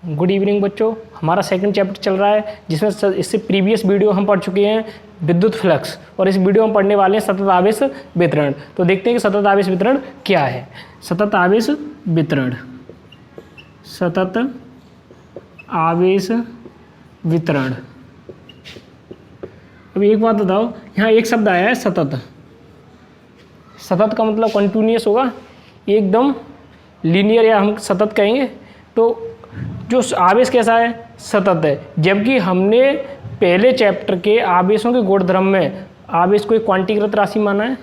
Good evening बच्चों। हमारा second chapter चल रहा है जिसमें इससे प्रीवियस वीडियो हम पढ़ चुके हैं विद्युत फ्लक्स, और इस वीडियो में पढ़ने वाले हैं सतत आवेश वितरण। तो देखते हैं कि सतत आवेश वितरण क्या है। सतत आवेश वितरण, सतत आवेश वितरण। अभी एक बात बताओ, यहाँ एक शब्द आया है सतत। सतत का मतलब कंटिन्यूअस होगा, एकदम लीनियर, या हम सतत कहेंगे। तो जो आवेश कैसा है, सतत है। जबकि हमने पहले चैप्टर के आवेशों के गुणधर्म में आवेश को एक क्वांटीकृत राशि माना है।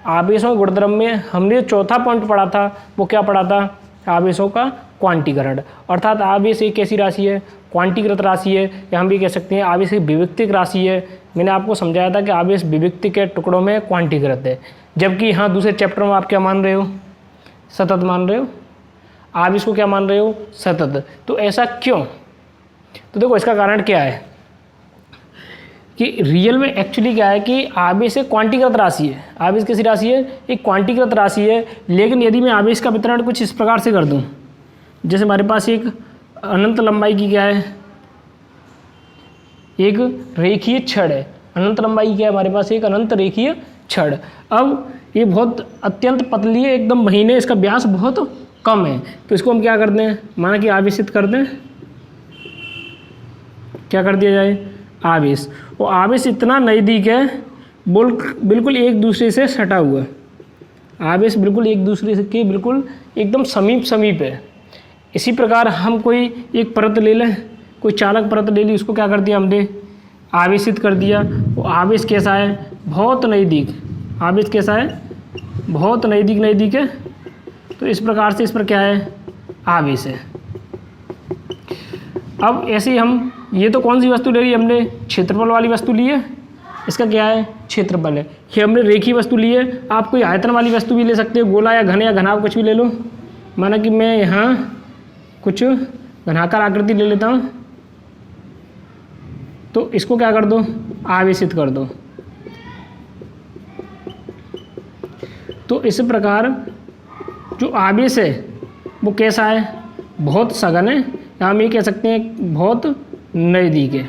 आवेशों के गुणधर्म में हमने चौथा पॉइंट पढ़ा था, वो क्या पढ़ा था, आवेशों का क्वांटीकरण। अर्थात आवेश एक कैसी राशि है, क्वांटीकृत राशि है, या हम भी कह सकते हैं आवेश एक विविक्तिक राशि है। मैंने आपको समझाया था कि आवेश विविक्तिक के टुकड़ों में क्वांटीकृत है। जबकि यहाँ दूसरे चैप्टर में आप क्या मान रहे हो, सतत मान रहे हो। आवेश को क्या मान रहे हो, सतत। तो ऐसा क्यों? तो देखो इसका कारण क्या है कि रियल में एक्चुअली क्या है कि आवेश एक क्वांटीकृत राशि है। आवेश कैसी राशि है, एक क्वांटीकृत राशि है। लेकिन यदि मैं आवेश का वितरण कुछ इस प्रकार से कर दूं, जैसे हमारे पास एक अनंत लंबाई की क्या है, एक रेखीय छड़ है। अनंत लंबाई क्या है हमारे पास, एक अनंत रेखीय छड़। अब ये बहुत अत्यंत पतली है, एकदम महीन है, इसका व्यास बहुत कम है। तो इसको हम क्या करते हैं, माना कि आवेशित कर दें, क्या कर दिया जाए, आवेश। और आवेश इतना नज़दीक है, बिल्कुल एक दूसरे से सटा हुआ है। आवेश बिल्कुल एक दूसरे से के बिल्कुल एकदम समीप है। इसी प्रकार हम कोई एक परत ले लें, कोई चालक परत ले ली, उसको क्या कर दिया हमने, आवेशित कर दिया। वो आवेश कैसा है, बहुत नज़दीक। आवेश कैसा है, बहुत नज़दीक है। तो इस प्रकार से इस पर क्या है, आवेश है। अब ऐसे हम, ये तो कौन सी वस्तु ले ली हमने, क्षेत्रफल वाली वस्तु ली है, इसका क्या है, क्षेत्रफल है। ये हमने रेखीय वस्तु ली है। आप कोई आयतन वाली वस्तु भी ले सकते हो, गोला या घनाभ कुछ भी ले लो। माना कि मैं यहाँ कुछ घनाकार आकृति ले लेता हूँ, तो इसको क्या कर दो, आवेशित कर दो। तो इस प्रकार जो आवेश है वो कैसा है, बहुत सघन है, या हम ये कह सकते हैं बहुत नज़दीक है।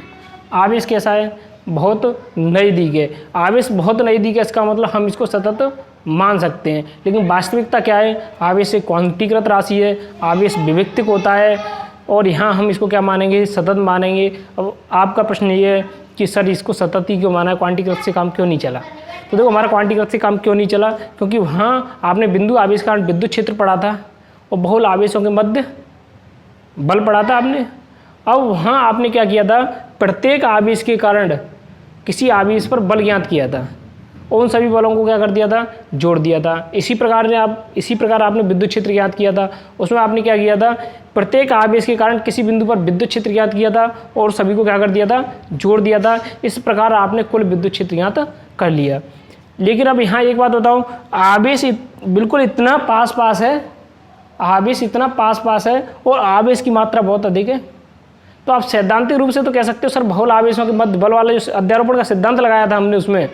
आवेश कैसा है, बहुत नज़दीक है। आवेश बहुत नज़दीक है, इसका मतलब हम इसको सतत मान सकते हैं। लेकिन वास्तविकता क्या है, आवेश एक क्वांटीकृत राशि है, आवेश विविक्तिक होता है, और यहाँ हम इसको क्या मानेंगे, सतत मानेंगे। अब आपका प्रश्न ये है कि सर इसको सतत ही क्यों माना है, क्वांटीकृत से काम क्यों नहीं चला। तो देखो हमारा क्वांटीकृत से काम क्यों नहीं चला, क्योंकि वहाँ आपने बिंदु आवेश कारण विद्युत क्षेत्र पढ़ा था और बहुल आवेशों के मध्य बल पढ़ा था आपने। अब वहाँ आपने क्या किया था, प्रत्येक आवेश के कारण किसी आवेश पर बल ज्ञात किया था, और उन सभी बलों को क्या कर दिया था, जोड़ दिया था। इसी प्रकार आपने विद्युत क्षेत्र ज्ञात किया था। उसमें आपने क्या किया था, प्रत्येक आवेश के कारण किसी बिंदु पर विद्युत क्षेत्र ज्ञात किया था, और सभी को क्या कर दिया था, जोड़ दिया था। इस प्रकार आपने कुल विद्युत क्षेत्र ज्ञात कर लिया। लेकिन अब यहाँ एक बात बताओ, आवेश बिल्कुल इतना पास है, आवेश इतना पास है, और आवेश की मात्रा बहुत अधिक है। तो आप सैद्धांतिक रूप से तो कह सकते हो सर बहुल आवेशों के मध्य बल वाला जो अध्यारोपण का सिद्धांत लगाया था हमने उसमें,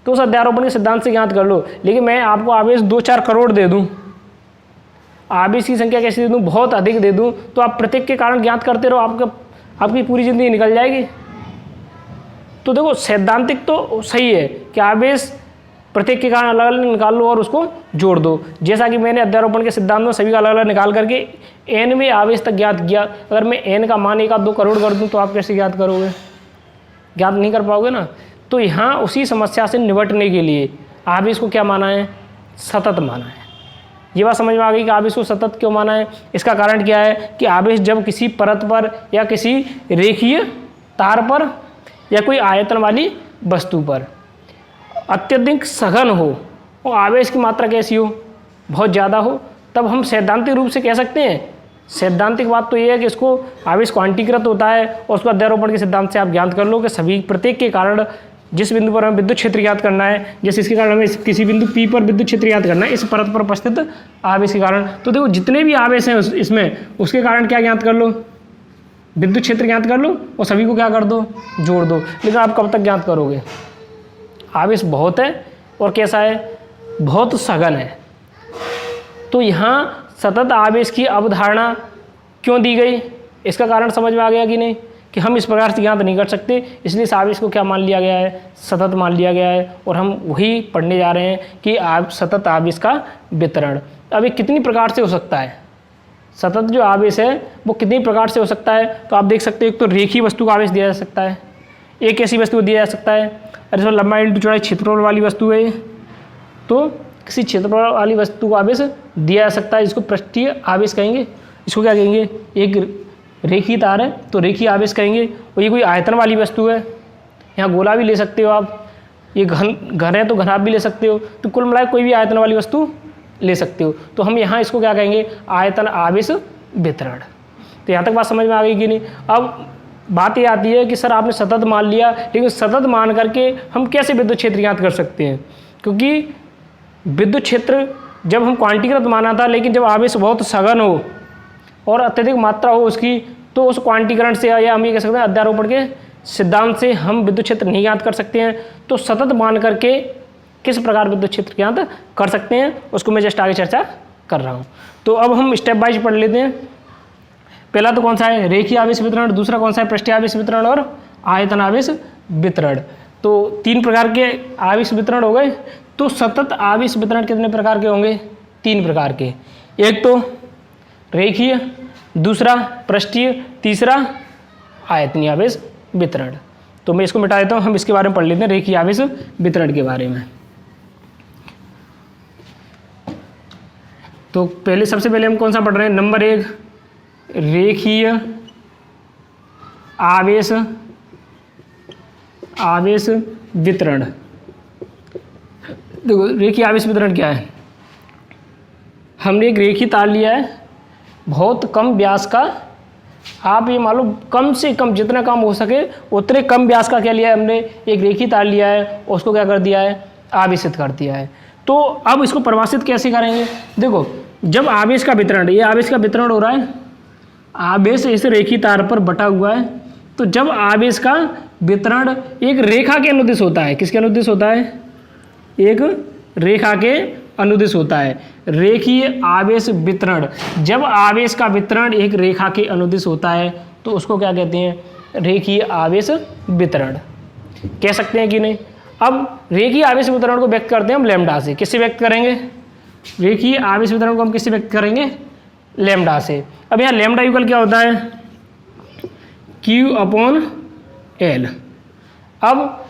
तो उस अध्यारोपण के सिद्धांत से ज्ञात कर लो। लेकिन मैं आपको आवेश 2-4 करोड़ दे दूं, आवेश की संख्या कैसी दे दूं, बहुत अधिक दे दूं, तो आप प्रत्येक के कारण ज्ञात करते रहो, आपकी पूरी जिंदगी निकल जाएगी। तो देखो सैद्धांतिक तो सही है कि आवेश प्रत्येक के कारण अलग अलग निकाल लो और उसको जोड़ दो, जैसा कि मैंने अध्यारोपण के सिद्धांत में सभी का अलग अलग निकाल करके एन में आवेश तक ज्ञात किया। अगर मैं एन का मान 1-2 करोड़ कर दूं तो आप कैसे ज्ञात करोगे, ज्ञात नहीं कर पाओगे ना। तो यहाँ उसी समस्या से निपटने के लिए आवेश को क्या माना है, सतत माना है। ये बात समझ में आ गई कि आवेश को सतत क्यों माना है। इसका कारण क्या है कि आवेश जब किसी परत पर या किसी रेखीय तार पर या कोई आयतन वाली वस्तु पर अत्यधिक सघन हो और आवेश की मात्रा कैसी हो, बहुत ज़्यादा हो, तब हम सैद्धांतिक रूप से कह सकते हैं। सैद्धांतिक बात तो ये है कि इसको आवेश क्वांटीकृत होता है, और उसका अध्यारोपण के सिद्धांत से आप ज्ञात कर लो कि सभी प्रत्येक के कारण जिस बिंदु पर हमें विद्युत क्षेत्र ज्ञात करना है, जैसे इसके कारण हमें किसी बिंदु P पर विद्युत क्षेत्र ज्ञात करना है, इस परत पर उपस्थित आवेश के कारण। तो देखो जितने भी आवेश हैं इसमें, उसके कारण क्या ज्ञात कर लो, विद्युत क्षेत्र ज्ञात कर लो, और सभी को क्या कर दो, जोड़ दो। लेकिन आप कब तक ज्ञात करोगे, आवेश बहुत है और कैसा है, बहुत सघन है। तो यहाँ सतत आवेश की अवधारणा क्यों दी गई, इसका कारण समझ में आ गया कि नहीं, कि हम इस प्रकार से ज्ञात नहीं कर सकते, इसलिए इस आवेश को क्या मान लिया गया है, सतत मान लिया गया है। और हम वही पढ़ने जा रहे हैं कि सतत आवेश का वितरण। अब ये कितनी प्रकार से हो सकता है, सतत जो आवेश है वो कितनी प्रकार से हो सकता है। तो आप देख सकते हो, एक तो रेखीय वस्तु का आवेश दिया जा सकता है, एक ऐसी वस्तु दिया जा सकता है, अरे इसमें लंबाई इंटू चौड़ाई क्षेत्रफल वाली वस्तु है, तो किसी क्षेत्रफल वाली वस्तु को आवेश दिया जा सकता है, जिसको पृष्ठीय आवेश कहेंगे। इसको क्या कहेंगे, एक रेखीय तार है तो रेखीय आवेश कहेंगे। और ये कोई आयतन वाली वस्तु है, यहाँ गोला भी ले सकते हो आप, ये घन है तो घनाभ भी ले सकते हो, तो कुल मिलाकर कोई भी आयतन वाली वस्तु ले सकते हो। तो हम यहाँ इसको क्या कहेंगे, आयतन आवेश वितरण। तो यहाँ तक बात समझ में आ गई कि नहीं। अब बात ये आती है कि सर आपने सतत मान लिया, लेकिन सतत मान करके हम कैसे विद्युत क्षेत्र ज्ञात कर सकते हैं, क्योंकि विद्युत क्षेत्र जब हम क्वांटीकृत माना था, लेकिन जब आवेश बहुत सघन हो और अत्यधिक मात्रा हो उसकी, तो उस क्वांटीकरण से या हम ये कह सकते हैं अध्यारोपण के सिद्धांत से हम विद्युत क्षेत्र नहीं ज्ञात कर सकते हैं। तो सतत मान करके किस प्रकार विद्युत क्षेत्र ज्ञात कर सकते हैं, उसको मैं जस्ट आगे चर्चा कर रहा हूँ। तो अब हम स्टेप वाइज पढ़ लेते हैं। पहला तो कौन सा है, रेखीय आवेश वितरण, दूसरा कौन सा है, पृष्ठीय आवेश वितरण और आयतन आवेश वितरण। तो 3 प्रकार के आवेश वितरण हो गए। तो सतत आवेश वितरण कितने प्रकार के होंगे, 3 प्रकार के, एक तो रेखीय, दूसरा पृष्ठीय, तीसरा आयतनीय आवेश वितरण। तो मैं इसको मिटा देता हूँ, हम इसके बारे में पढ़ लेते हैं, रेखीय आवेश वितरण के बारे में। तो पहले सबसे पहले हम कौन सा पढ़ रहे हैं, नंबर 1 रेखीय आवेश वितरण। देखो रेखीय आवेश वितरण क्या है, हमने एक रेखीय तार लिया है बहुत कम व्यास का, आप ये मान लो कम से कम जितना कम हो सके उतने कम व्यास का क्या लिया है हमने, एक रेखीय तार लिया है और उसको क्या कर दिया है, आवेशित कर दिया है। तो अब इसको परिभाषित कैसे करेंगे, देखो जब आवेश का वितरण, ये आवेश का वितरण हो रहा है, आवेश इस रेखीय तार पर बटा हुआ है, तो जब आवेश का वितरण एक रेखा के अनुदिश होता है, किसके अनुदिश होता है, एक रेखा के अनुदिश होता है, रेखीय आवेश वितरण। जब आवेश का वितरण एक रेखा के अनुदिश होता है तो उसको क्या कहते हैं, रेखीय आवेश वितरण कह सकते हैं कि नहीं। अब रेखीय आवेश वितरण को व्यक्त करते हैं हम लैम्डा से, किससे व्यक्त करेंगे, रेखीय आवेश वितरण को हम किससे व्यक्त करेंगे, लैम्डा से। अब यहाँ लैम्डा इक्वल क्या होता है, Q/L। अब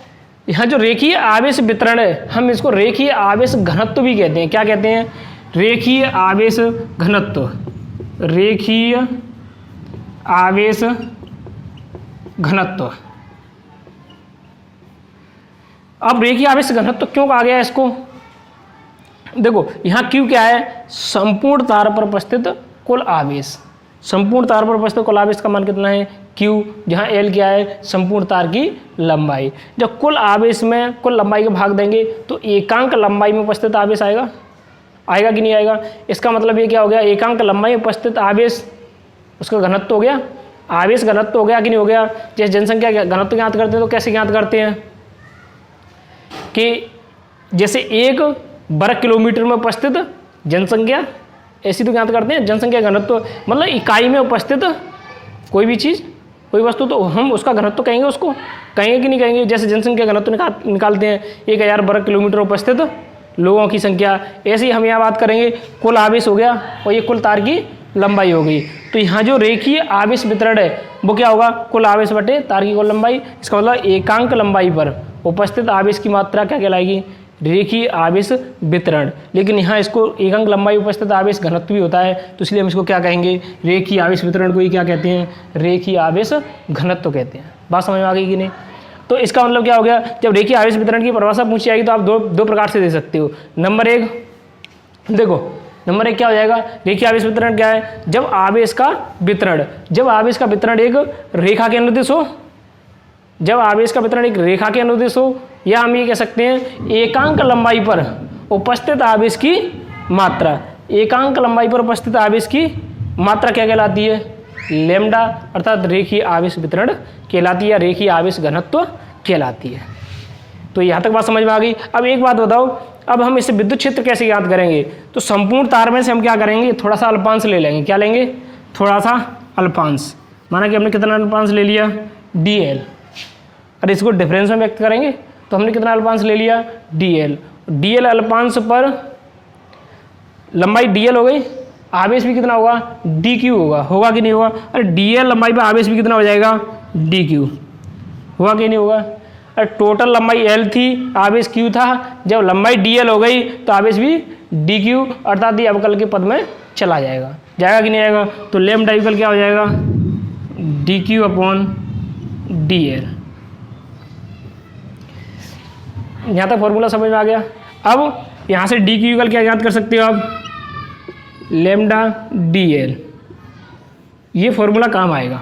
यहाँ जो रेखीय आवेश वितरण है हम इसको रेखीय आवेश घनत्व भी कहते हैं, क्या कहते हैं, रेखीय आवेश घनत्व, रेखीय आवेश घनत्व। अब रेखीय आवेश घनत्व क्यों कहा गया इसको, देखो यहाँ Q क्या है, संपूर्ण तार पर उपस्थित कुल आवेश, संपूर्ण तार पर उपस्थित कुल आवेश का मान कितना है Q, जहाँ L क्या है, संपूर्ण तार की लंबाई। जब कुल आवेश में कुल लंबाई का भाग देंगे तो एकांक लंबाई में उपस्थित आवेश आएगा, आएगा कि नहीं आएगा। इसका मतलब ये क्या हो गया, एकांक लंबाई में उपस्थित आवेश उसका घनत्व हो गया, आवेश घनत्व हो गया कि नहीं हो गया। जैसे जनसंख्या घनत्व ज्ञात करते हैं तो कैसे ज्ञात करते हैं कि जैसे 1 वर्ग किलोमीटर में उपस्थित जनसंख्या, ऐसी तो ज्ञात करते हैं जनसंख्या घनत्व, मतलब इकाई में उपस्थित कोई भी चीज़ कोई वस्तु तो हम उसका घनत्व कहेंगे, उसको कहेंगे कि नहीं कहेंगे। जैसे जनसंख्या घनत्व निकालते हैं 1000 वर्ग किलोमीटर उपस्थित लोगों की संख्या, ऐसे ही हम यहाँ बात करेंगे कुल आवेश हो गया और ये कुल तार की लंबाई हो गई। तो यहाँ जो रेखीय आवेश वितरण है वो क्या होगा, कुल आवेश बटे तार की कुल लंबाई। इसका मतलब एकांक लंबाई पर उपस्थित आवेश की मात्रा क्या कहलाएगी, रेखीय आवेश वितरण। लेकिन यहाँ इसको एकांक लंबाई उपस्थित आवेश घनत्व भी होता है, तो इसलिए हम इसको क्या कहेंगे, रेखीय आवेश वितरण को ही क्या कहते हैं, रेखीय आवेश घनत्व कहते हैं। बात समझ में आ गई कि नहीं। तो इसका मतलब क्या हो गया, जब रेखीय आवेश वितरण की परिभाषा पूछी जाएगी तो आप दो प्रकार से दे सकते हो। नंबर 1 देखो, नंबर 1 क्या हो जाएगा, रेखीय आवेश वितरण क्या है, जब आवेश का वितरण, जब आवेश का वितरण एक रेखा के अनुदिश हो, जब आवेश का वितरण एक रेखा के अनुदिश हो, या हम ये कह सकते हैं एकांक लंबाई पर उपस्थित आवेश की मात्रा, एकांक लंबाई पर उपस्थित आवेश की मात्रा क्या कहलाती है, लैम्डा, अर्थात रेखीय आवेश वितरण कहलाती है या रेखीय आवेश घनत्व कहलाती है। तो यहाँ तक बात समझ में आ गई। अब एक बात बताओ, अब हम इसे विद्युत क्षेत्र कैसे ज्ञात करेंगे, तो संपूर्ण तार में से हम क्या करेंगे, थोड़ा सा अल्पांश ले लेंगे, क्या लेंगे, थोड़ा सा अल्पांश। माना कि हमने कितना अल्पांश ले लिया, dl। और इसको डिफरेंस में व्यक्त करेंगे तो हमने कितना अल्पांश ले लिया, dl। dl अल्पांश पर लंबाई dl हो गई, आवेश भी कितना होगा, dq होगा कि नहीं होगा। अरे dl लंबाई पर आवेश भी कितना हो जाएगा, dq होगा कि नहीं होगा। अरे टोटल लंबाई l थी, आवेश q था, जब लंबाई dl हो गई तो आवेश भी dq, अर्थात ये अवकल के पद में चला जाएगा कि नहीं आएगा। तो लैम्डा इक्वल क्या हो जाएगा, dq अपॉन dl। यहाँ तक फॉर्मूला समझ में आ गया। अब यहाँ से dq इक्वल क्या ज्ञात कर सकते हो आप, लैम्डा dl। ये फॉर्मूला काम आएगा,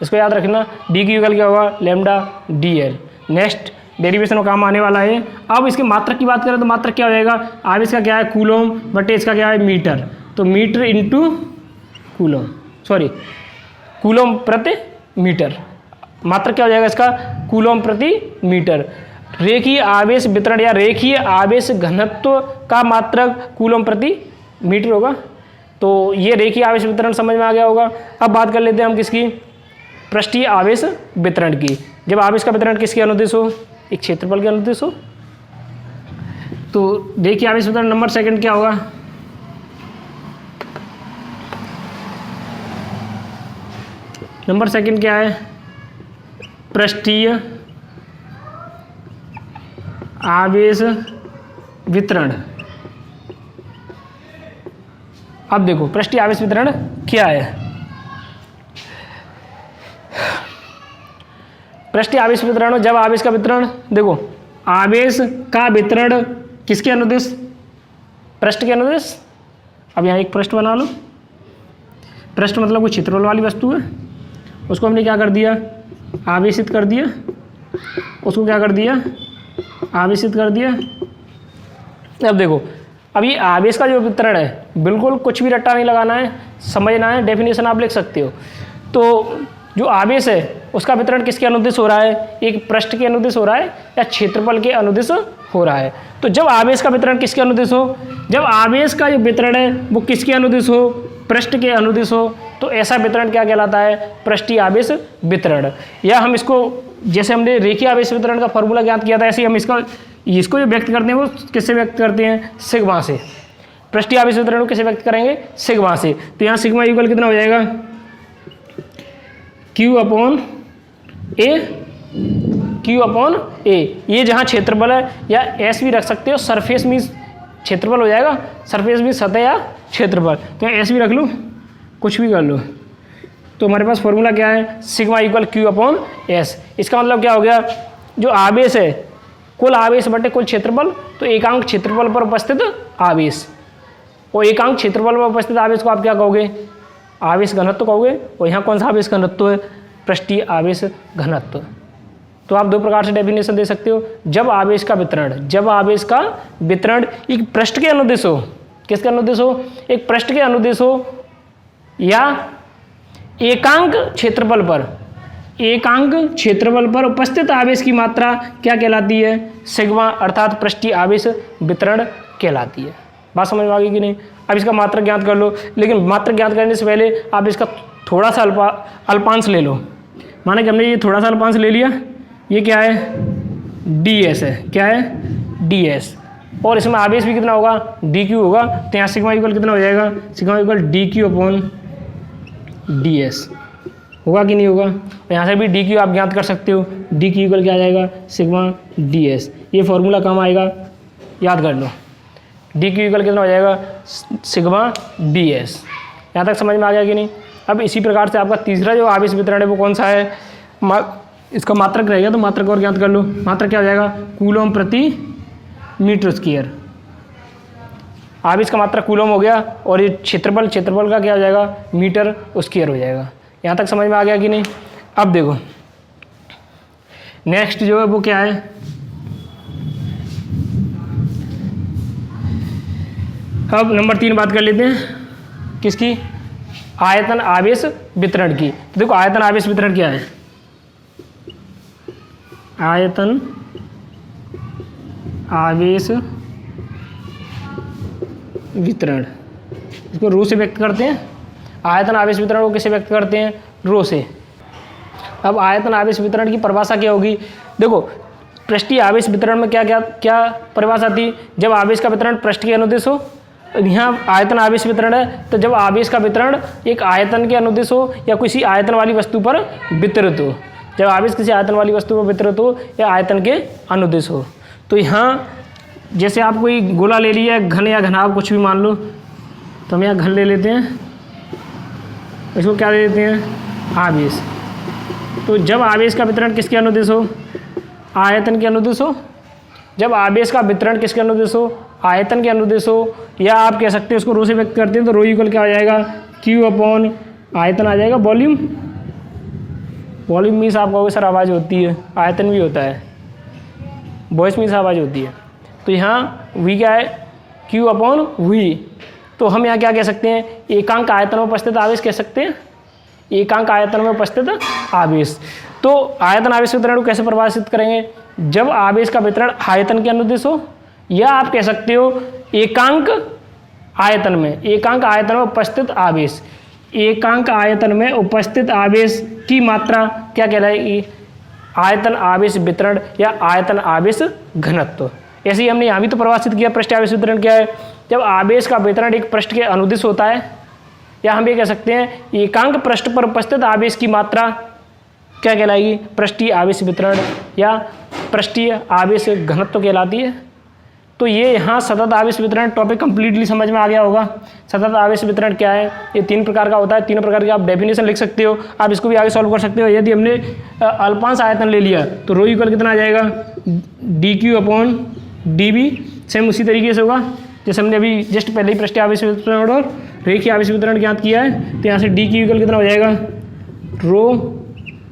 इसको याद रखना। dq इक्वल क्या होगा, लैम्डा dl। नेक्स्ट डेरिवेशन में काम आने वाला है। अब इसके मात्रक की बात करें तो मात्रक क्या हो जाएगा, आवेश का क्या है, कूलोम, बटे इसका क्या है, मीटर। तो metre into coulomb, sorry coulomb प्रति मीटर। मात्रक क्या हो जाएगा इसका, कूलोम प्रति मीटर। रेखीय आवेश वितरण या रेखीय आवेश घनत्व का मात्रक कूलोम प्रति मीटर होगा। तो ये रेखीय आवेश वितरण समझ में आ गया होगा। अब बात कर लेते हैं हम किसकी, पृष्ठीय आवेश वितरण की। जब आवेश का वितरण किसके अनुदिश हो, एक क्षेत्रफल के अनुदिश हो। तो रेखीय आवेश वितरण नंबर सेकंड क्या होगा, नंबर सेकंड क्या है, पृष्ठीय आवेश वितरण। अब देखो पृष्ठीय आवेश वितरण क्या है। पृष्ठीय आवेश वितरण, जब आवेश का वितरण, देखो आवेश का वितरण किसके अनुदिश, पृष्ठ के अनुदिश। अब यहाँ एक पृष्ठ बना लो, पृष्ठ मतलब कोई क्षेत्रफल वाली वस्तु है, उसको हमने क्या कर दिया, आवेशित कर दिया। उसको क्या कर दिया, आवेशित कर दिया। अब देखो, अब ये आवेश का जो वितरण है, बिल्कुल कुछ भी रट्टा नहीं लगाना है, समझना है, डेफिनेशन आप लिख सकते हो। तो जो आवेश है उसका वितरण किसके अनुदिश हो रहा है, एक पृष्ठ के अनुदिश हो रहा है या क्षेत्रफल के अनुदिश हो रहा है। तो जब आवेश का वितरण किसके अनुदिश हो, जब आवेश का जो वितरण है वो किसके अनुदिश हो, पृष्ठ के अनुदिश हो, तो ऐसा वितरण क्या कहलाता है, पृष्ठीय आवेश वितरण। या हम इसको, जैसे हमने रेखीय आवेश वितरण का फॉर्मूला ज्ञात किया था, ऐसे ही हम इसको जो व्यक्त करते हैं वो किससे व्यक्त करते हैं, सिग्मा से। पृष्ठीय आवेश वितरण को किसे व्यक्त करेंगे, सिग्मा से। तो यहाँ सिग्मा इक्वल कितना हो जाएगा, Q अपॉन ए। ये जहाँ क्षेत्रफल है, या S भी रख सकते हो, सरफेस में क्षेत्रफल हो जाएगा, सरफेस भी सतह या क्षेत्रफल। तो यहाँ S भी रख लो, कुछ भी कर लो। तो हमारे पास फॉर्मूला क्या है, sigma equal Q upon S। इसका मतलब क्या हो गया, जो आवेश है, कुल आवेश बटे कुल क्षेत्रफल, तो एकांक क्षेत्रफल पर उपस्थित आवेश, और एकांक क्षेत्रफल पर उपस्थित आवेश को आप क्या कहोगे, आवेश घनत्व कहोगे। और यहाँ कौन सा आवेश घनत्व है, पृष्ठीय आवेश घनत्व। तो आप दो प्रकार से डेफिनेशन दे सकते हो। जब आवेश का वितरण एक पृष्ठ के अनुदिश हो, किसके अनुदिश हो, एक पृष्ठ के अनुदिश हो, या एकांक क्षेत्रफल पर उपस्थित आवेश की मात्रा क्या कहलाती है, सिग्मा, अर्थात पृष्ठीय आवेश वितरण कहलाती है। बात समझ में आ गई कि नहीं। अब इसका मात्रक ज्ञात कर लो, लेकिन मात्रक ज्ञात करने से पहले आप इसका थोड़ा सा अल्पांश ले लो। माना कि हमने ये थोड़ा सा अल्पांश ले लिया, ये क्या है, ds है, क्या है, ds। और इसमें आवेश भी कितना होगा, dq होगा। तो यहाँ सिग्मा इक्वल कितना हो जाएगा, sigma equal dq upon ds होगा कि नहीं होगा। और यहाँ से भी dq आप ज्ञात कर सकते हो, dq इक्वल क्या आ जाएगा, सिग्मा ds। ये फॉर्मूला काम आएगा, याद कर लो। dq इक्वल कितना हो जाएगा, सिग्मा ds। यहाँ तक समझ में आ गया कि नहीं। अब इसी प्रकार से आपका तीसरा जो आवेश वितरण है वो कौन सा है, इसका मात्रक रहेगा, तो मात्रक और ज्ञात कर लो। मात्रक क्या हो जाएगा, कूलोम प्रति मीटर स्क्वायर। आवेश का मात्रक कूलोम हो गया, और ये क्षेत्रफल का क्या हो जाएगा, मीटर स्क्वायर हो जाएगा। यहाँ तक समझ में आ गया कि नहीं। अब देखो नेक्स्ट जो है वो क्या है, अब नंबर 3 बात कर लेते हैं किसकी, आयतन आवेश वितरण की। तो देखो आयतन आवेश वितरण क्या है, आयतन आवेश वितरण, इसको रो से व्यक्त करते हैं। आयतन आवेश वितरण को कैसे व्यक्त करते हैं, रो से। अब आयतन आवेश वितरण की परिभाषा क्या होगी, देखो पृष्ठीय आवेश वितरण में क्या क्या क्या परिभाषा थी, जब आवेश का वितरण पृष्ठ के अनुदिश हो, यहाँ आयतन आवेश वितरण है तो जब आवेश का वितरण एक आयतन के अनुदिश हो या किसी आयतन वाली वस्तु पर वितरित हो, जब आवेश किसी आयतन वाली वस्तु पर वितरित हो या आयतन के अनुदिश हो। तो यहाँ जैसे आप कोई गोला ले लिया, घन या घनाभ कुछ भी मान लो, तो हम यहाँ घन ले लेते हैं, इसको क्या ले लेते हैं, आवेश। तो जब आवेश का वितरण किसके अनुदिश हो, आयतन के अनुदिश हो, जब आवेश का वितरण किसके अनुदिश हो, आयतन के अनुदिश हो, या आप कह सकते हैं उसको रो से व्यक्त करते हैं तो रो इक्वल क्या आ जाएगा, क्यू अपॉन आयतन आ जाएगा, वॉल्यूम। वॉल्यूम मीन्स आप कहोगे सर आवाज़ होती है, आयतन भी होता है, वॉइस मीन्स आवाज़ होती है। तो यहाँ वी क्या है, क्यू अपॉन वी। तो हम यहाँ क्या कह सकते हैं, एकांक आयतन में उपस्थित आवेश कह सकते हैं, एकांक आयतन में उपस्थित आवेश। तो आयतन आवेश वितरण को कैसे परिभाषित करेंगे, जब आवेश का वितरण आयतन के अनुदिश हो, या आप कह सकते हो एकांक आयतन में, एकांक आयतन में उपस्थित आवेश, एकांक आयतन में उपस्थित आवेश की मात्रा क्या कहलाएगी, आयतन आवेश वितरण या आयतन आवेश घनत्व। ऐसे ही हमने यहाँ भी तो परिभाषित किया, पृष्ठ आवेश वितरण क्या है, जब आवेश का वितरण एक पृष्ठ के अनुदिश होता है, या हम ये कह सकते हैं एकांक पृष्ठ पर उपस्थित आवेश की मात्रा क्या कहलाएगी, पृष्ठीय आवेश वितरण या पृष्ठीय आवेश घनत्व कहलाती है। तो ये यहाँ सतत आवेश वितरण टॉपिक कंप्लीटली समझ में आ गया होगा। सतत आवेश वितरण क्या है, ये 3 प्रकार का होता है, 3 प्रकार की आप डेफिनेशन लिख सकते हो, आप इसको भी आगे सॉल्व कर सकते हो। यदि हमने अल्पांश आयतन ले लिया तो रो इक्वल कितना आ जाएगा, d q upon d b. Same उसी तरीके से होगा जैसे हमने अभी जस्ट पहले ही पृष्ठीय आवेश वितरण और रेखीय आवेश वितरण ज्ञात किया है। तो यहाँ से डी क्यू इक्वल कितना हो जाएगा, रो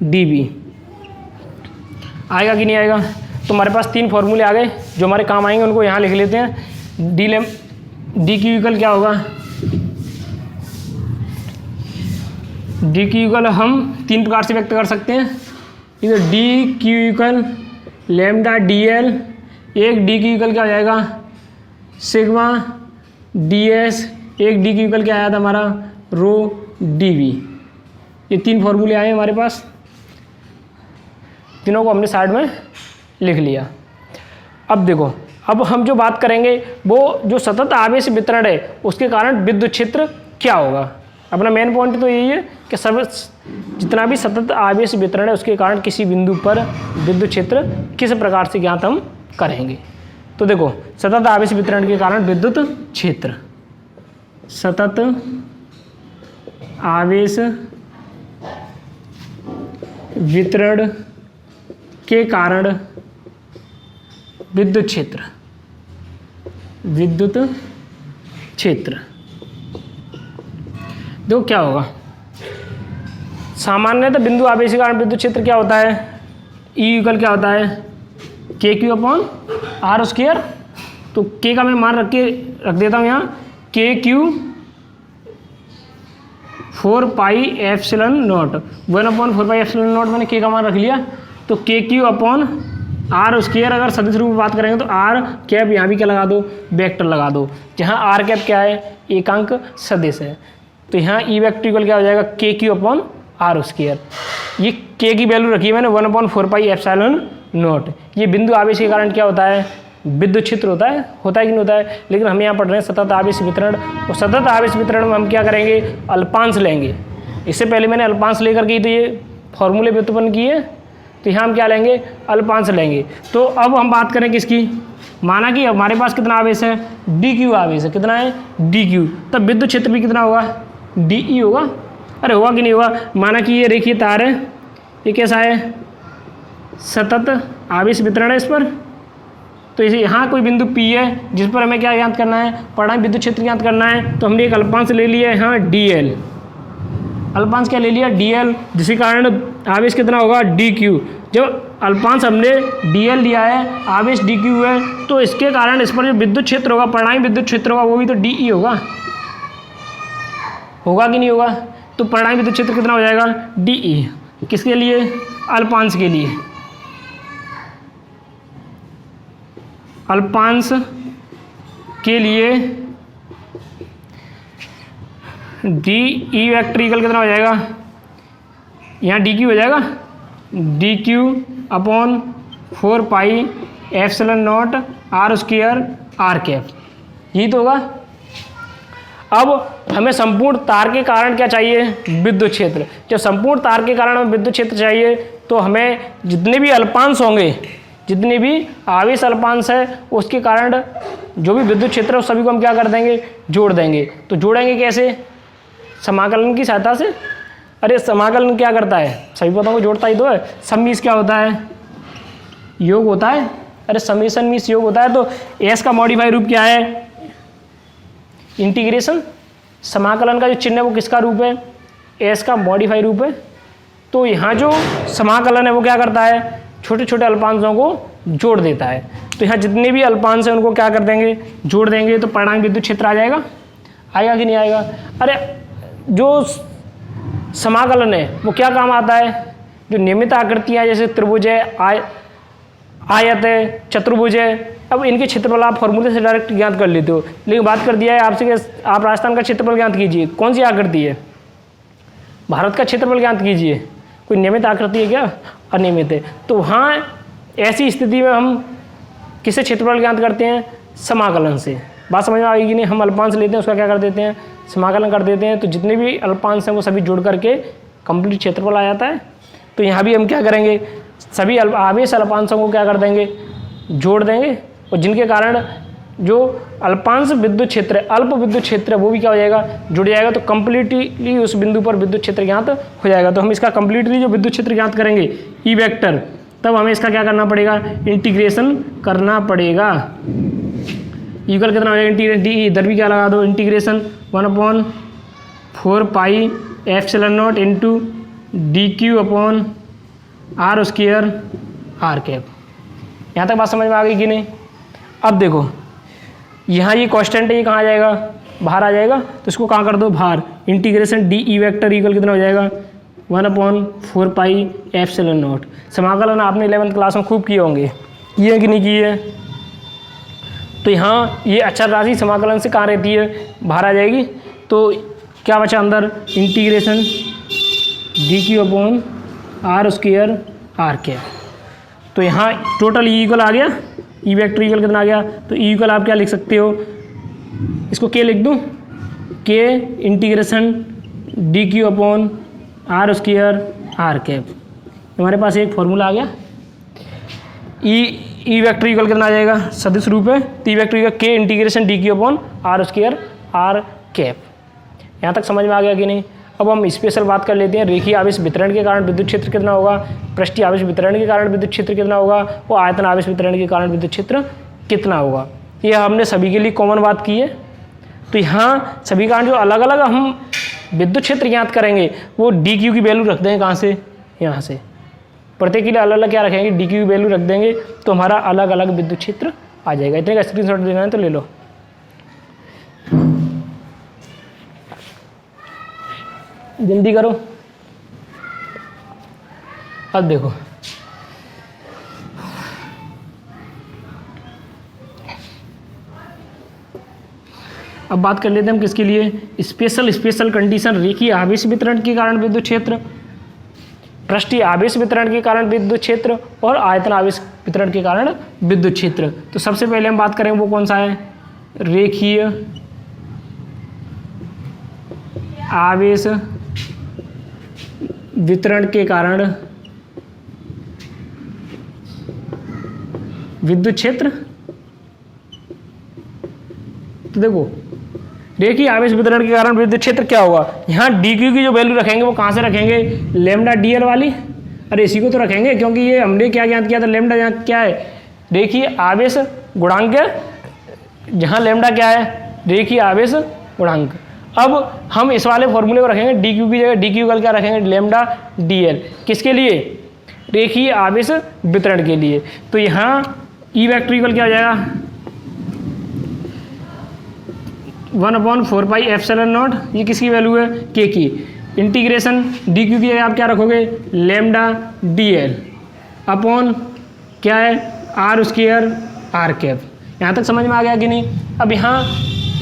डी बी आएगा कि नहीं आएगा। तो हमारे पास 3 फॉर्मूले आ गए जो हमारे काम आएंगे, उनको यहाँ लिख लेते हैं। डी क्यू इक्वल क्या होगा, डी क्यू इक्वल हम 3 प्रकार से व्यक्त कर सकते हैं। इधर D Q equal lambda d L, एक डी क्यू इक्वल क्या हो जाएगा, सिग्मा डी एस, एक डी क्यू इक्वल क्या आया था हमारा, रो डी वी। ये 3 फॉर्मूले आए हमारे पास, तीनों को हमने साइड में लिख लिया। अब देखो, अब हम जो बात करेंगे वो जो सतत आवेश वितरण है उसके कारण विद्युत क्षेत्र क्या होगा। अपना मेन पॉइंट तो यही है कि सब जितना भी सतत आवेश वितरण है उसके कारण किसी बिंदु पर विद्युत क्षेत्र किस प्रकार से ज्ञात हम करेंगे। तो देखो, सतत आवेश वितरण के कारण विद्युत क्षेत्र, सतत आवेश वितरण के कारण विद्युत क्षेत्र, विद्युत क्षेत्र देखो क्या होगा। सामान्यतः बिंदु आवेश के कारण विद्युत क्षेत्र क्या होता है, ई इक्वल क्या होता है, के क्यू अपॉन आर स्क्वायर। तो के का मैं मान रख देता हूँ यहाँ, के Q 4 pi epsilon not, 1/4 pi epsilon not मैंने के का मान रख लिया। तो के क्यू अपॉन आर स्क्वायर, अगर सदिश रूप में बात करेंगे तो आर कैप यहाँ भी क्या लगा दो, वेक्टर लगा दो, जहाँ आर कैप क्या है, एकांक सदिश है। तो यहाँ ई वेक्टर इक्वल क्या हो जाएगा, के क्यू अपॉन आर स्क्वायर। ये के की वैल्यू रखी है मैंने 1/4 पाई एप्सिलॉन नॉट। ये बिंदु आवेश के कारण क्या होता है, विद्युत क्षेत्र होता है कि नहीं होता है। लेकिन हम यहाँ पढ़ रहे हैं सतत आवेश वितरण, और सतत आवेश वितरण में हम क्या करेंगे, अल्पांश लेंगे। इससे पहले मैंने अल्पांश लेकर के तो ये फॉर्मूले व्युत्पन्न किए, तो यहाँ हम क्या लेंगे, अल्पांश लेंगे। तो अब हम बात करें किसकी, माना कि हमारे पास कितना आवेश है, डी क्यू आवेश है, कितना है, डी क्यू। तब विद्युत क्षेत्र भी कितना होगा, डी ई होगा। अरे होगा कि नहीं होगा, माना कि ये रेखीय तार है, ये कैसा है, सतत आवेश वितरण है इस पर। तो इसे यहाँ कोई बिंदु P है जिस पर हमें क्या ज्ञात करना है, पढ़ा विद्युत क्षेत्र ज्ञात करना है। तो हमने एक अल्पांश ले लिया है यहाँ DL, अल्पांश क्या ले लिया, DL, जिसके कारण आवेश कितना होगा, DQ। जब अल्पांश हमने DL लिया है, आवेश DQ है, तो इसके कारण इस पर जो विद्युत क्षेत्र होगा, परिणामी विद्युत क्षेत्र होगा, वो भी तो DE होगा कि नहीं होगा। तो परिणामी विद्युत क्षेत्र कितना हो जाएगा, DE। किसके लिए, अल्पांश के लिए, अल्पांश के लिए डी ई वेक्टर इक्वल कितना हो जाएगा, यहाँ डी क्यू हो जाएगा, d q upon 4 pi epsilon naught r square r cap, यही तो होगा। अब हमें संपूर्ण तार के कारण क्या चाहिए, विद्युत क्षेत्र। जब संपूर्ण तार के कारण हमें विद्युत क्षेत्र चाहिए तो हमें जितने भी अल्पांश होंगे, जितने भी आवेश अल्पांश है उसके कारण जो भी विद्युत क्षेत्र है उस सभी को हम क्या कर देंगे, जोड़ देंगे। तो जोड़ेंगे कैसे, समाकलन की सहायता से। अरे समाकलन क्या करता है, सभी पदों को जोड़ता ही तो है। सम्मीस क्या होता है, योग होता है। अरे समेशन मीन्स योग होता है। तो एस का मॉडिफाई रूप क्या है, इंटीग्रेशन। समाकलन का जो चिन्ह है वो किसका रूप है, एस का मॉडिफाई रूप है। तो यहाँ जो समाकलन है वो क्या करता है, छोटे छोटे अल्पांशों को जोड़ देता है। तो यहाँ जितने भी अल्पांश हैं उनको क्या कर देंगे, जोड़ देंगे। तो परिणामी विद्युत क्षेत्र आ जाएगा, आएगा कि नहीं आएगा। अरे जो समाकलन है वो क्या काम आता है, जो नियमित आकृतियाँ जैसे त्रिभुज है, आयत है, चतुर्भुज है, अब इनके क्षेत्रफल आप फॉर्मूले से डायरेक्ट ज्ञात कर लेते हो। लेकिन बात कर दिया है आपसे कि आप राजस्थान का क्षेत्रफल ज्ञात कीजिए, कौन सी आकृति है, भारत का क्षेत्रफल ज्ञात कीजिए, कोई नियमित आकृति है क्या, अनियमित है। तो वहाँ ऐसी स्थिति में हम किससे क्षेत्रफल ज्ञात करते हैं, समाकलन से। बात समझ में आएगी कि नहीं। हम अल्पांश लेते हैं, उसका क्या कर देते हैं, समाकलन कर देते हैं। तो जितने भी अल्पांश हैं वो सभी जोड़ करके कंप्लीट क्षेत्रफल आ जाता है। तो यहाँ भी हम क्या करेंगे, सभी आवेश अल्पांशों को क्या कर देंगे, जोड़ देंगे। और जिनके कारण जो अल्पांश विद्युत क्षेत्र है, अल्प विद्युत क्षेत्र है, वो भी क्या हो जाएगा, जुड़ जाएगा। तो कंप्लीटली उस बिंदु पर विद्युत क्षेत्र ज्ञात हो जाएगा। तो हम इसका कंप्लीटली जो विद्युत क्षेत्र ज्ञात करेंगे ई वेक्टर, तब हमें इसका क्या करना पड़ेगा, इंटीग्रेशन करना पड़ेगा। इक्वल कितना हो जाएगा, इंटीग्रेशन डी, इधर भी क्या लगा दो, integration 1/4 pi epsilon naught into d q upon r square r cap. यहाँ तक बात समझ में आ गई कि नहीं। अब देखो यहाँ ये कांस्टेंट है, ये कहाँ आ जाएगा, बाहर आ जाएगा। तो इसको कहाँ कर दो, बाहर। Integration D E vector equal कितना हो जाएगा, 1/4 पाई एप्सिलॉन नॉट। समाकलन आपने 11th क्लास में खूब किए होंगे, किए कि नहीं किए। तो यहाँ ये अचर राशि समाकलन से कहाँ रहती है, बाहर आ जाएगी। तो क्या बचा अंदर, integration d q upon r square r cap. तो यहाँ टोटल ई इक्वल आ गया, ई वेक्टर इक्वल कितना आ गया। तो ई इक्वल आप क्या लिख सकते हो, इसको के लिख दूँ, k integration d q upon r square r cap. हमारे पास एक फॉर्मूला आ गया। ई वेक्टर इक्वल कितना आ जाएगा, सदिश रूप है। तो E vector equal k integration d q upon r square r cap. यहाँ तक समझ में आ गया कि नहीं। अब हम स्पेशल बात कर लेते हैं, रेखीय आवेश वितरण के कारण विद्युत क्षेत्र कितना होगा, पृष्ठीय आवेश वितरण के कारण विद्युत क्षेत्र कितना होगा, और आयतन आवेश वितरण के कारण विद्युत क्षेत्र कितना होगा। ये हमने सभी के लिए कॉमन बात की है। तो यहाँ सभी कारण जो अलग अलग हम विद्युत क्षेत्र ज्ञात करेंगे वो डी क्यू की वैल्यू रख देंगे, कहाँ से, यहाँ से। प्रत्येक के लिए अलग अलग क्या रखेंगे, डी क्यू की वैल्यू रख देंगे। तो हमारा अलग अलग विद्युत क्षेत्र आ जाएगा। इतने का स्क्रीनशॉट देना है तो ले लो। जल्दी करो। अब देखो अब बात कर लेते हैं हम किसके लिए, स्पेशल कंडीशन रेखीय आवेश वितरण के कारण विद्युत क्षेत्र, पृष्ठीय आवेश वितरण के कारण विद्युत क्षेत्र और आयतन आवेश वितरण के कारण विद्युत क्षेत्र। तो सबसे पहले हम बात करेंगे वो कौन सा है, रेखीय आवेश वितरण के कारण विद्युत क्षेत्र। तो देखो रेखीय आवेश वितरण के कारण विद्युत क्षेत्र क्या होगा, यहाँ डी क्यू की जो वैल्यू रखेंगे वो कहाँ से रखेंगे, लेमडा डी एल वाली। अरे इसी को तो रखेंगे क्योंकि ये हमने क्या ज्ञात किया था, लेमडा यहाँ क्या है, रेखीय आवेश गुणांक, जहाँ लेमडा क्या है, रेखीय आवेश गुणांक। अब हम इस वाले फॉर्मूले को रखेंगे, डी क्यू की जगह डी क्यू क्या रखेंगे, लेमडा डी एल। किसके लिए, रेखीय आवेश वितरण के लिए। तो यहाँ ई वेक्टर इक्वल क्या हो जाएगा, 1/4 पाई एप्सिलॉन नॉट, ये किसकी वैल्यू है, के की। इंटीग्रेशन डी क्यू की जगह आप क्या रखोगे, लेमडा डी एल अपॉन क्या है, आर स्क्वायर आर कैप। यहाँ तक समझ में आ गया कि नहीं। अब यहाँ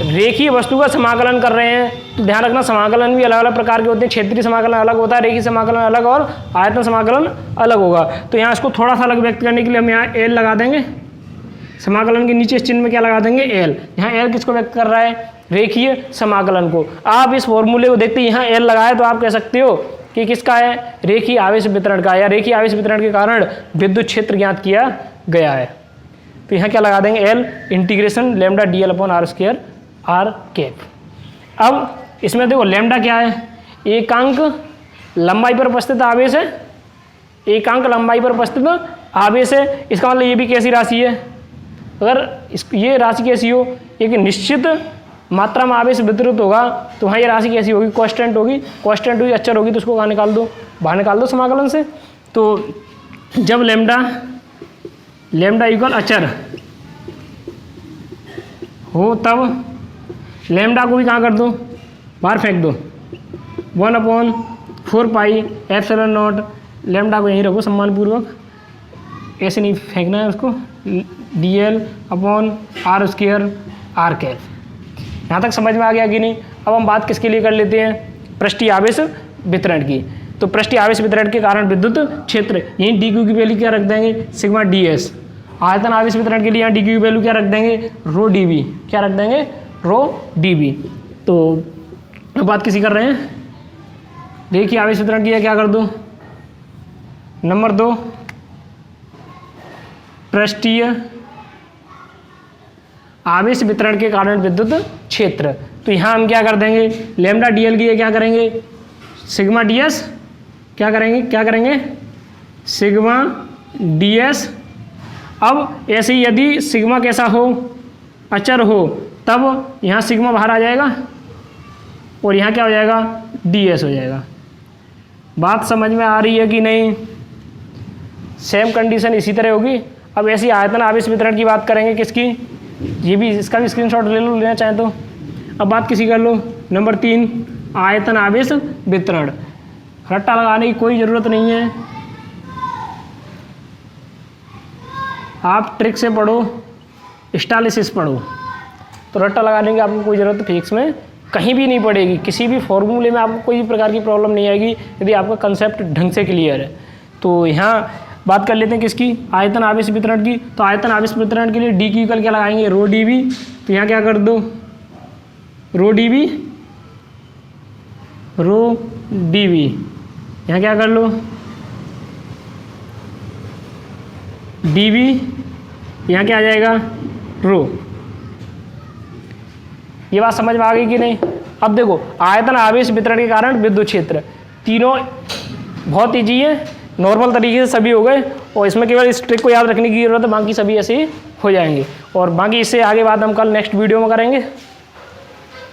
रेखीय वस्तु का समाकलन कर रहे हैं तो ध्यान रखना समाकलन भी अलग अलग प्रकार के होते हैं। क्षेत्रीय समाकलन अलग होता है, रेखीय समाकलन अलग और आयतन समाकलन अलग होगा। तो यहाँ इसको थोड़ा सा अलग व्यक्त करने के लिए हम यहाँ एल लगा देंगे, समाकलन के नीचे इस चिन्ह में क्या लगा देंगे, एल। यहाँ एल किसको व्यक्त कर रहा है, रेखीय समाकलन को। आप इस फॉर्मूले को देखते यहाँ एल लगाए तो आप कह सकते हो कि किसका है, रेखीय आवेश वितरण का, या रेखीय आवेश वितरण के कारण विद्युत क्षेत्र ज्ञात किया गया है। तो यहाँ क्या लगा देंगे, l integration lambda d l upon r square r cap. अब इसमें देखो लैम्डा क्या है, एकांक लंबाई पर उपस्थित आवेश है, एकांक लंबाई पर उपस्थित आवेश है। इसका मतलब ये भी कैसी राशि है, अगर ये राशि कैसी हो, एक निश्चित मात्रा में आवेश वितरित होगा तो वहाँ ये राशि कैसी होगी, कांस्टेंट होगी। कांस्टेंट हुई, अचर होगी, तो उसको कहाँ निकाल दो, बाहर निकाल दो समाकलन से। तो जब लैम्डा इक्वल अचर हो तब लैम्डा को भी कहाँ कर दो, बाहर फेंक दो, 1/4 पाई एप्सिलॉन नॉट, लैम्डा को यहीं रखो सम्मानपूर्वक, ऐसे नहीं फेंकना है उसको, dl upon r square r cap. यहाँ तक समझ में आ गया कि नहीं। अब हम बात किसके लिए कर लेते हैं, पृष्ठीय आवेश वितरण की। तो पृष्ठीय आवेश वितरण के कारण विद्युत क्षेत्र, यहीं डी क्यू की वैल्यू क्या रख देंगे, सिग्मा डी एस। आयतन आवेश वितरण के लिए यहाँ डी क्यू की वैल्यू क्या रख देंगे, रो डी बी, क्या रख देंगे, रो डी बी। तो अब बात किसी कर रहे हैं, देखिए आवेश वितरण की है, क्या कर दो, नंबर 2 पृष्ठीय आवेश वितरण के कारण विद्युत क्षेत्र। तो यहाँ हम क्या कर देंगे, लैम्डा डीएल की क्या करेंगे, सिग्मा डीएस, क्या करेंगे सिग्मा डीएस। अब ऐसे ही यदि सिग्मा कैसा हो, अचर हो, तब यहाँ सिग्मा बाहर आ जाएगा और यहाँ क्या हो जाएगा, डीएस हो जाएगा। बात समझ में आ रही है कि नहीं, सेम कंडीशन इसी तरह होगी। अब ऐसी आयतन आवेश वितरण की बात करेंगे, किसकी, ये भी, इसका भी स्क्रीनशॉट ले लो, लेना चाहें तो। अब बात किसी कर लो, नंबर 3 आयतन आवेश वितरण। रट्टा लगाने की कोई ज़रूरत नहीं है, आप ट्रिक से पढ़ो, स्टालिसिस पढ़ो, तो रट्टा लगाने की आपको कोई ज़रूरत फिजिक्स में कहीं भी नहीं पड़ेगी। किसी भी फॉर्मूले में आपको कोई प्रकार की प्रॉब्लम नहीं आएगी यदि आपका कंसेप्ट ढंग से क्लियर है। तो यहाँ बात कर लेते हैं किसकी, आयतन आवेश वितरण की। तो आयतन आवेश वितरण के लिए डी की इक्वल क्या लगाएंगे, रो डी बी। तो यहाँ क्या कर दो, रो डी बी, यहाँ क्या कर लो, डी बी, यहाँ क्या आ जाएगा, रो। ये बात समझ में आ गई कि नहीं। अब देखो आयतन आवेश वितरण के कारण विद्युत क्षेत्र, तीनों बहुत ईजी है, नॉर्मल तरीके से सभी हो गए, और इसमें केवल इस ट्रिक को याद रखने की जरूरत है, बाकी सभी ऐसे ही हो जाएंगे। और बाकी इससे आगे बात हम कल नेक्स्ट वीडियो में करेंगे।